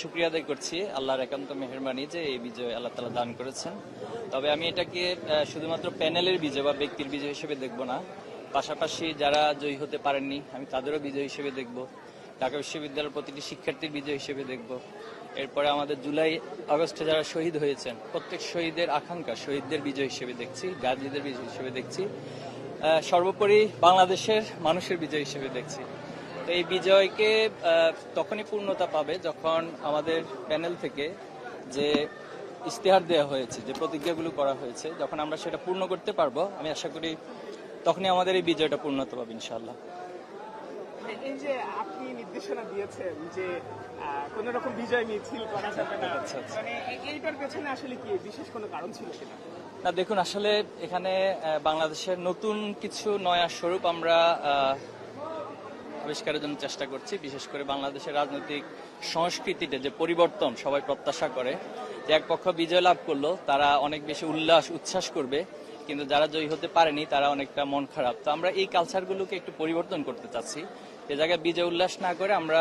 শুকরিয়া আদায় করছি আল্লাহর একান্ত মেহেরবানি যে এই বিজয় আল্লাহ তাআলা দান করেছেন। তবে আমি এটাকে শুধুমাত্র প্যানেলের বিজয় বা ব্যক্তির বিজয় হিসেবে দেখব না, পাশাপাশি যারা জয়ী হতে পারেননি আমি তাদেরও বিজয় হিসেবে দেখব, ঢাকা বিশ্ববিদ্যালয়ের প্রতিটি শিক্ষার্থীর বিজয় হিসেবে দেখব। এরপরে আমাদের জুলাই আগস্টে যারা শহীদ হয়েছেন প্রত্যেক শহীদের আকাঙ্ক্ষা শহীদদের বিজয় হিসেবে দেখছি, গাজীদের বিজয় হিসেবে দেখছি, সর্বোপরি বাংলাদেশের মানুষের বিজয় হিসেবে দেখছি। তো এই বিজয়কে তখনই পূর্ণতা পাবে যখন আমাদের প্যানেল থেকে যে ইশতেহার দেওয়া হয়েছে, যে প্রতিজ্ঞাগুলো করা হয়েছে, যখন আমরা সেটা পূর্ণ করতে পারবো আমি আশা করি তখনই আমাদের এই বিজয়টা পূর্ণতা পাবে ইনশাআল্লাহ। এই যে আপনি নির্দেশনা দিয়েছেন যে কোন রকম বিজয় মিছিল করা যাবে না, মানে এইটার পেছনে আসলে কি বিশেষ কোনো কারণ ছিল কিনা? না দেখুন, আসলে এখানে বাংলাদেশের নতুন কিছু নয়া স্বরূপ আমরা আবিষ্কারের জন্য চেষ্টা করছি। বিশেষ করে বাংলাদেশের রাজনৈতিক সংস্কৃতিতে যে পরিবর্তন সবাই প্রত্যাশা করে, যে এক পক্ষ বিজয় লাভ করলো তারা অনেক বেশি উচ্ছ্বাস করবে, কিন্তু যারা জয়ী হতে পারেনি তারা অনেকটা মন খারাপ। তো আমরা এই কালচারগুলোকে একটু পরিবর্তন করতে চাচ্ছি। এ জায়গায় বিজয় উল্লাস না করে আমরা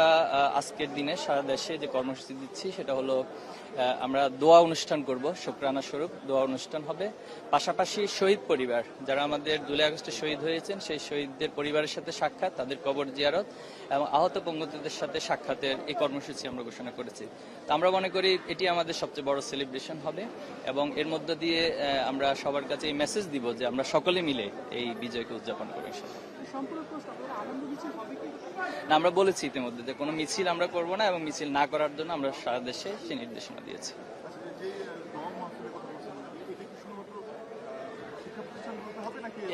আজকের দিনে সারা দেশে যে কর্মসূচি দিচ্ছি সেটা হলো আমরা দোয়া অনুষ্ঠান করব, শুকরানা স্বরূপ দোয়া অনুষ্ঠান হবে। পাশাপাশি শহীদ পরিবার যারা আমাদের জুলাই আগস্টে শহীদ হয়েছেন সেই শহীদদের পরিবারের সাথে সাক্ষাৎ, তাদের কবর জিয়ারত এবং আহত পঙ্গুত্বদের সাথে সাক্ষাতের এই কর্মসূচি আমরা ঘোষণা করেছি। তো আমরা মনে করি এটি আমাদের সবচেয়ে বড় সেলিব্রেশন হবে এবং এর মধ্য দিয়ে আমরা সবার কাছে এই মেসেজ দিব যে আমরা সকলে মিলে এই বিজয়কে উদযাপন করি। না, আমরা বলেছি ইতিমধ্যে যে কোনো মিছিল আমরা করব না এবং মিছিল না করার জন্য আমরা সারা দেশে সেই নির্দেশনা দিয়েছি।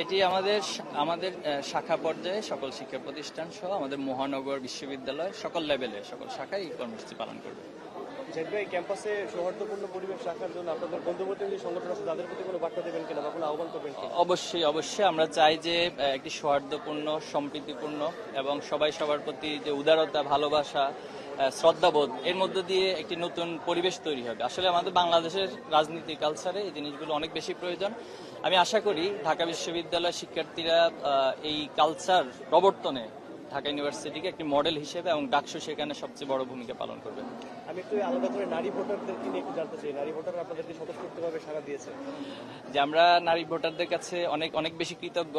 এটি আমাদের শাখা পর্যায়ে সকল শিক্ষা প্রতিষ্ঠান সহ আমাদের মহানগর বিশ্ববিদ্যালয় সকল লেভেলে সকল শাখায় এই কর্মসূচি পালন করবে। ভাই, ক্যাম্পাসে সৌহার্দ্যপূর্ণ পরিবেশ রাখার জন্য আপনাদের বন্ধুবর্তী যে সংগঠন আছে তাদের প্রতি কোনো বার্তা দেবেন কিনা বা কোনো আহ্বান করবেন কিনা? অবশ্যই আমরা চাই যে একটি সৌহার্দ্যপূর্ণ, সম্প্রীতিপূর্ণ এবং সবাই সবার প্রতি যে উদারতা, ভালোবাসা, শ্রদ্ধাবোধ এর মধ্য দিয়ে একটি নতুন পরিবেশ তৈরি হবে। আসলে আমাদের বাংলাদেশের রাজনীতি কালচারে এই জিনিসগুলো অনেক বেশি প্রয়োজন। আমি আশা করি ঢাকা বিশ্ববিদ্যালয়ের শিক্ষার্থীরা এই কালচার প্রবর্তনে ঢাকা ইউনিভার্সিটিকে একটি মডেল হিসেবে এবং ডাকসু সেখানে সবচেয়ে বড় ভূমিকা পালন করবে। আমি একটু আলাদা করে নারী ভোটারদেরকে নিয়ে একটু জানতে চাই, নারী ভোটাররা আপনাদেরকে স্বতঃস্ফূর্তভাবে সাড়া দিয়েছে যে আমরা নারী ভোটারদের কাছে অনেক বেশি কৃতজ্ঞ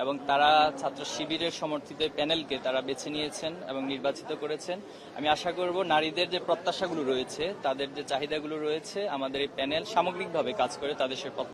এবং তারা ছাত্র শিবিরের সমর্থিত প্যানেলকে তারা বেছে নিয়েছেন এবং নির্বাচিত করেছেন। আমি আশা করব নারীদের যে প্রত্যাশাগুলো রয়েছে, তাদের যে চাহিদাগুলো রয়েছে, আমাদের এই প্যানেল সামগ্রিকভাবে কাজ করে তাদের সে